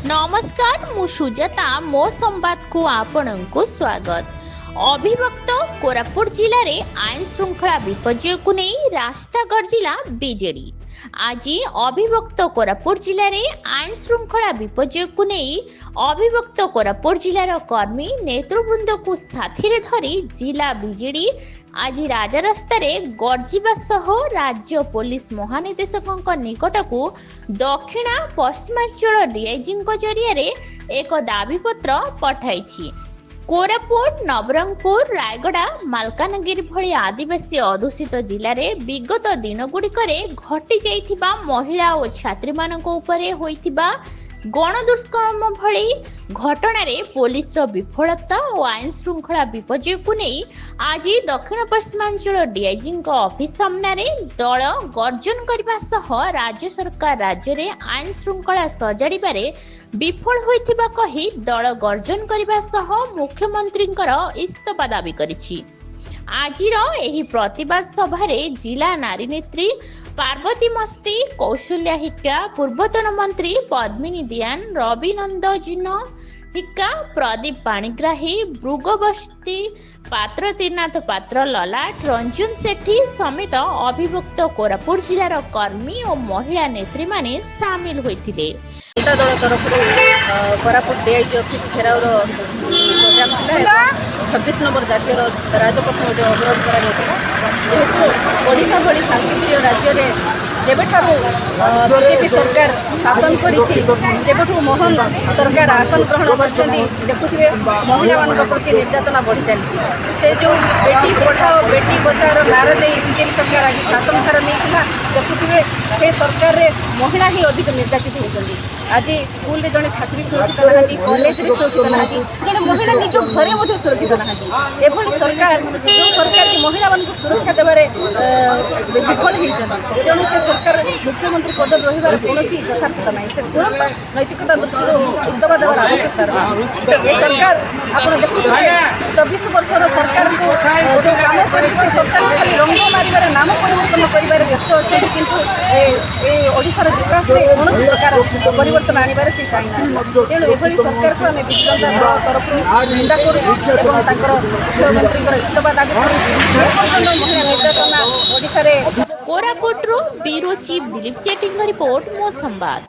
नमस्कार मु सुजाता मो संवाद को आपण को स्वागत। अभिभक्त कोरापुट जिले में आईन श्रृंखला विपर्य को नहीं रास्ता गर्जिला बीजेडी। आज अभिभक्त कोरापुट जिले में आईन श्रृंखला विपर्य को नहीं अभिभक्त कोरापुट जिलार कर्मी नेतृवृंद को साथी धरी जिला बीजेडी आज राजरास्तार गर्जिबा सह राज्य पुलिस महानिदेशक निकट को दक्षिण पश्चिमांचल डीआईजी जरिए एक दाबीपत्र पठाई। कोरापुट नवरंगपुर रायगड़ा मालकानगिरी भली आदिवासी अधूषित जिले में विगत दिन गुड़िक घटी जाइथिबा महिला और छात्री मानक उपरे होइथिबा गणदुष्कर्म भली घटनार पुलिस विफलता और आईन श्रृंखला विपर्य को नहीं आज दक्षिण पश्चिमांचल डीआईजी ऑफिस सामने दल गर्जन करने सह राज्य सरकार राज्य में आईन श्रृंखला सजाड़े विफल होइथिबा कही दल गर्जन करने सह मुख्यमंत्री इस्तीफा दाबी करिछि। आजिर एही प्रतिवाद सभारे जिला नारी नेत्री पार्वती मस्ती, कौशल्या हिक्का, पूर्वतन मंत्री पद्मिनी दियान, रविनंदन हिक्का, प्रदीप पाणिग्राही, भृगबस्ती पात्र, त्रिनाथ पात्र, ललाट, रंजन सेठी समेत अभिभक्त कोरापुट जिलार कर्मी और महिला नेत्री माने सामिल होइथिले। जनता दल तरफ कोरापुट डीआईजी ऑफिस घेराव प्रोग्राम था। 26 नंबर जातीय राजपथ अवरोध करेतु ओडिशा भली शांतिप्रिय राज्य में जेबेठारू बीजेपी सरकार शासन करेबू मोहन सरकार आसन ग्रहण कर देखुए महिला मान प्रति निर्यातना बढ़ी चली से जो बेटी पढ़ाओ बेटी बचाओ नारा दे बीजेपी सरकार आज शासन भार नहीं देखुए से सरकार रे महिला ही अधिक निर्यातित होती। आज स्कूल रे जड़े छात्री सुरक्षित ना कॉलेज रे सुरक्षित ना जड़े महिला निज घरे सुरक्षित ना एभली सरकार जो सरकार की महिला मान सुरक्षा देवारे विफल होती तेणु से सरकार मुख्यमंत्री पद रही कौन यथार्थता ना से तुरंत नैतिकता दृष्टि इस्तीफा देवार आवश्यकता रही। ये सरकार आप देखुए 24 वर्षर सरकार को जो काम कर सरकार खाली रंग मारे नाम परिवर्तन कर व्यस्त अच्छा किंतु ओडिशार विकास में कौन प्रकार परिवर्तन आने से चाहिए तेणु एभली सरकार को आम विजु जनता दल तरफ निंदा करुँ मुख्यमंत्री इस्तीफा दाबी करुँ महिला निर्यातना ओडिशा रे। Koraput bureau chief Dilip Chetty report मो संवाद।